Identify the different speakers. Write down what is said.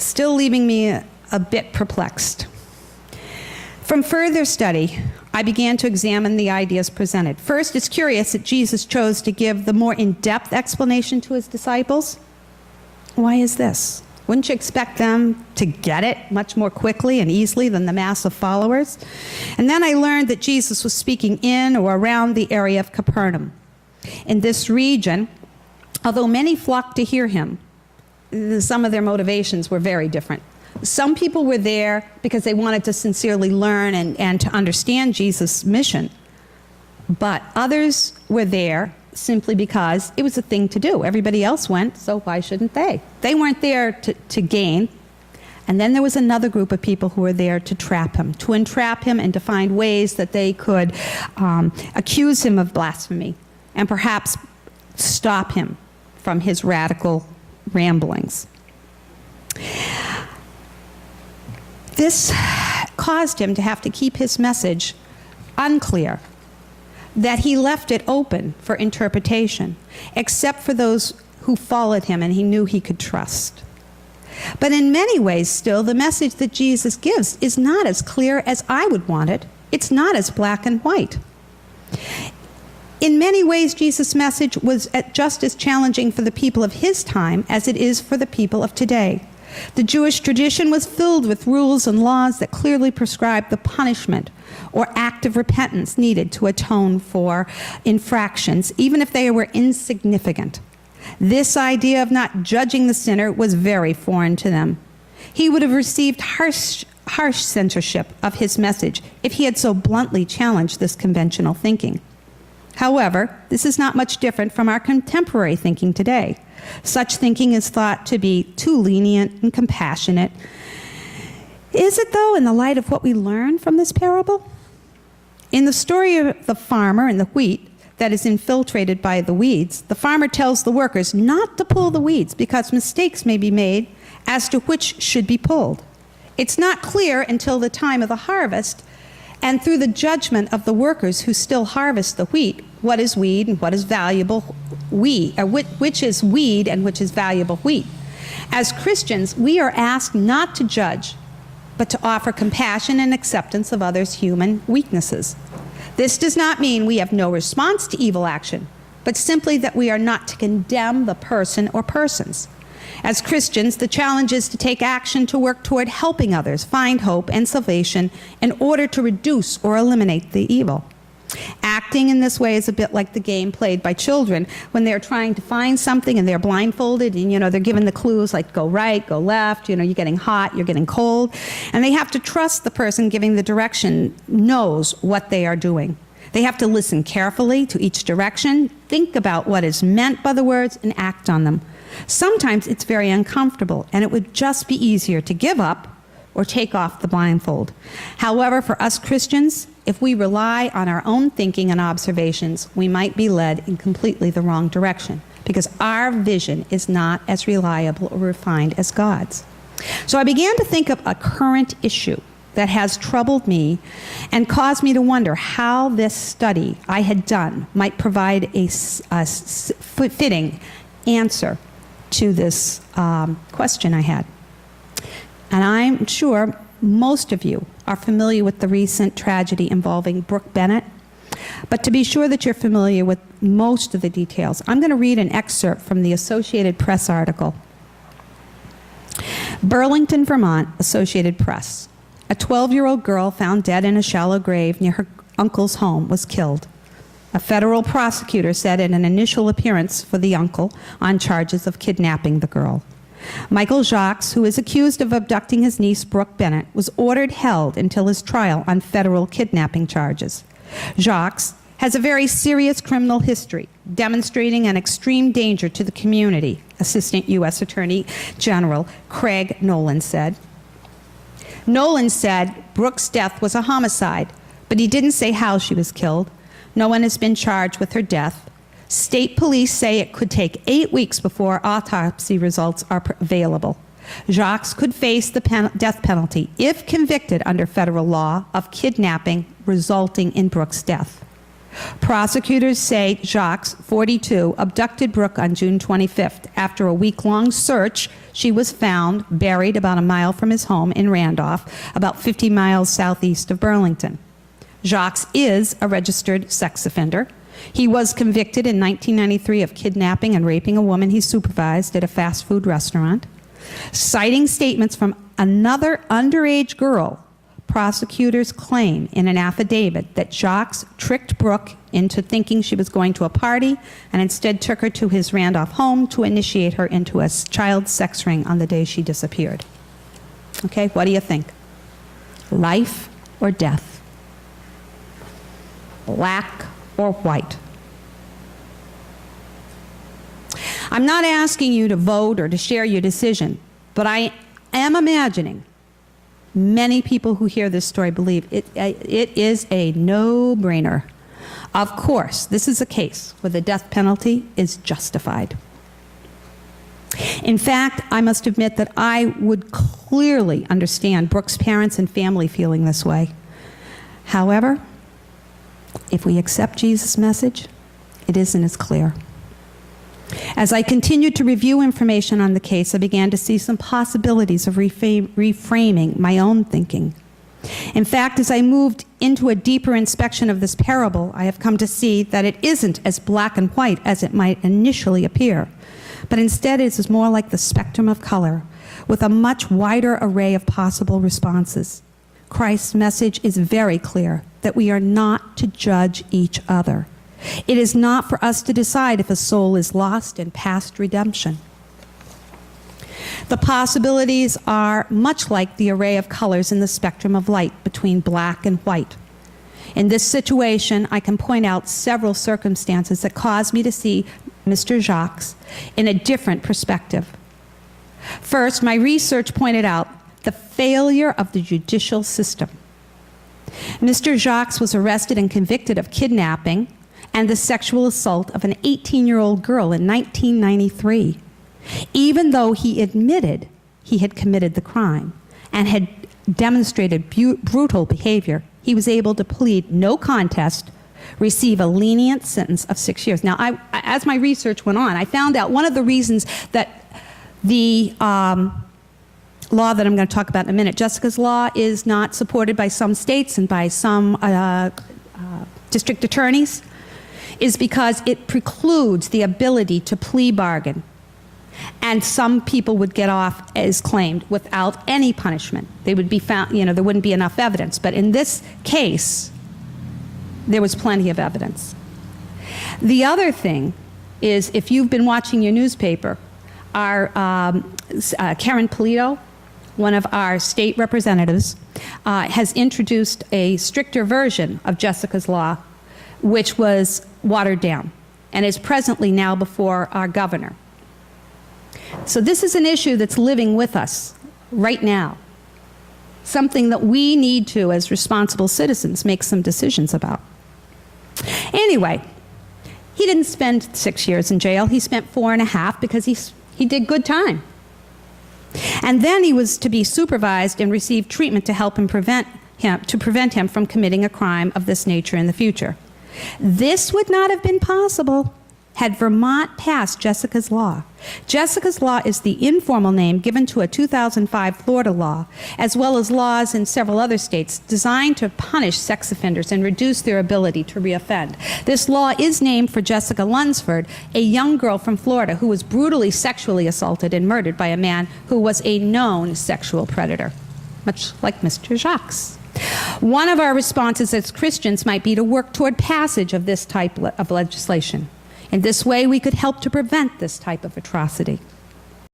Speaker 1: still leaving me a bit perplexed. From further study, I began to examine the ideas presented. First, it's curious that Jesus chose to give the more in-depth explanation to his disciples. Why is this? Wouldn't you expect them to get it much more quickly and easily than the mass of followers? And then I learned that Jesus was speaking in or around the area of Capernaum. In this region, although many flocked to hear him, some of their motivations were very different. Some people were there because they wanted to sincerely learn and to understand Jesus' mission. But others were there simply because it was a thing to do. Everybody else went, so why shouldn't they? They weren't there to gain. And then there was another group of people who were there to trap him, to entrap him and to find ways that they could accuse him of blasphemy and perhaps stop him from his radical ramblings. This caused him to have to keep his message unclear, that he left it open for interpretation, except for those who followed him and he knew he could trust. But in many ways still, the message that Jesus gives is not as clear as I would want it. It's not as black and white. In many ways, Jesus' message was just as challenging for the people of his time as it is for the people of today. The Jewish tradition was filled with rules and laws that clearly prescribed the punishment or act of repentance needed to atone for infractions, even if they were insignificant. This idea of not judging the sinner was very foreign to them. He would have received harsh censorship of his message if he had so bluntly challenged this conventional thinking. However, this is not much different from our contemporary thinking today. Such thinking is thought to be too lenient and compassionate. Is it, though, in the light of what we learn from this parable? In the story of the farmer and the wheat that is infiltrated by the weeds, the farmer tells the workers not to pull the weeds because mistakes may be made as to which should be pulled. It's not clear until the time of the harvest and through the judgment of the workers who still harvest the wheat, what is weed and what is valuable wheat, which is weed and which is valuable wheat. As Christians, we are asked not to judge, but to offer compassion and acceptance of others' human weaknesses. This does not mean we have no response to evil action, but simply that we are not to condemn the person or persons. As Christians, the challenge is to take action to work toward helping others find hope and salvation in order to reduce or eliminate the evil. Acting in this way is a bit like the game played by children when they're trying to find something and they're blindfolded and, they're given the clues like go right, go left, you're getting hot, you're getting cold, and they have to trust the person giving the direction knows what they are doing. They have to listen carefully to each direction, think about what is meant by the words, and act on them. Sometimes it's very uncomfortable, and it would just be easier to give up or take off the blindfold. However, for us Christians, if we rely on our own thinking and observations, we might be led in completely the wrong direction because our vision is not as reliable or refined as God's. So I began to think of a current issue that has troubled me and caused me to wonder how this study I had done might provide a fitting answer to this question I had. And I'm sure most of you are familiar with the recent tragedy involving Brooke Bennett. But to be sure that you're familiar with most of the details, I'm going to read an excerpt from the Associated Press article. Burlington, Vermont, Associated Press. A 12-year-old girl found dead in a shallow grave near her uncle's home was killed. A federal prosecutor said in an initial appearance for the uncle on charges of kidnapping the girl. Michael Jacques, who is accused of abducting his niece Brooke Bennett, was ordered held until his trial on federal kidnapping charges. Jacques has a very serious criminal history, demonstrating an extreme danger to the community, Assistant U.S. Attorney General Craig Nolan said. Nolan said Brooke's death was a homicide, but he didn't say how she was killed. No one has been charged with her death. State police say it could take 8 weeks before autopsy results are available. Jacques could face the death penalty if convicted under federal law of kidnapping resulting in Brooke's death. Prosecutors say Jacques, 42, abducted Brooke on June 25th. After a week-long search, she was found buried about a mile from his home in Randolph, about 50 miles southeast of Burlington. Jacques is a registered sex offender. He was convicted in 1993 of kidnapping and raping a woman he supervised at a fast food restaurant. Citing statements from another underage girl, prosecutors claim in an affidavit that Jacques tricked Brooke into thinking she was going to a party and instead took her to his Randolph home to initiate her into a child sex ring on the day she disappeared. Okay, what do you think? Life or death? Black or white? I'm not asking you to vote or to share your decision, but I am imagining many people who hear this story believe it is a no-brainer. Of course, this is a case where the death penalty is justified. In fact, I must admit that I would clearly understand Brooke's parents and family feeling this way. However, if we accept Jesus' message, it isn't as clear. As I continued to review information on the case, I began to see some possibilities of reframing my own thinking. In fact, as I moved into a deeper inspection of this parable, I have come to see that it isn't as black and white as it might initially appear, but instead it is more like the spectrum of color, with a much wider array of possible responses. Christ's message is very clear that we are not to judge each other. It is not for us to decide if a soul is lost and past redemption. The possibilities are much like the array of colors in the spectrum of light between black and white. In this situation, I can point out several circumstances that cause me to see Mr. Jacques in a different perspective. First, my research pointed out the failure of the judicial system. Mr. Jacques was arrested and convicted of kidnapping and the sexual assault of an 18-year-old girl in 1993. Even though he admitted he had committed the crime and had demonstrated brutal behavior, he was able to plead no contest, receive a lenient sentence of 6 years. Now, as my research went on, I found out one of the reasons that the law that I'm going to talk about in a minute, Jessica's law, is not supported by some states and by some district attorneys, is because it precludes the ability to plea bargain. And some people would get off, as claimed, without any punishment. They would be found, there wouldn't be enough evidence. But in this case, there was plenty of evidence. The other thing is, if you've been watching your newspaper, our Karen Polito, one of our state representatives, has introduced a stricter version of Jessica's law, which was watered down and is presently now before our governor. So this is an issue that's living with us right now, something that we need to, as responsible citizens, make some decisions about. Anyway, he didn't spend 6 years in jail. He spent 4.5 because he did good time. And then he was to be supervised and receive treatment to help him prevent him from committing a crime of this nature in the future. This would not have been possible had Vermont passed Jessica's law. Jessica's law is the informal name given to a 2005 Florida law, as well as laws in several other states designed to punish sex offenders and reduce their ability to reoffend. This law is named for Jessica Lunsford, a young girl from Florida who was brutally sexually assaulted and murdered by a man who was a known sexual predator, much like Mr. Jacques. One of our responses as Christians might be to work toward passage of this type of legislation. In this way, we could help to prevent this type of atrocity.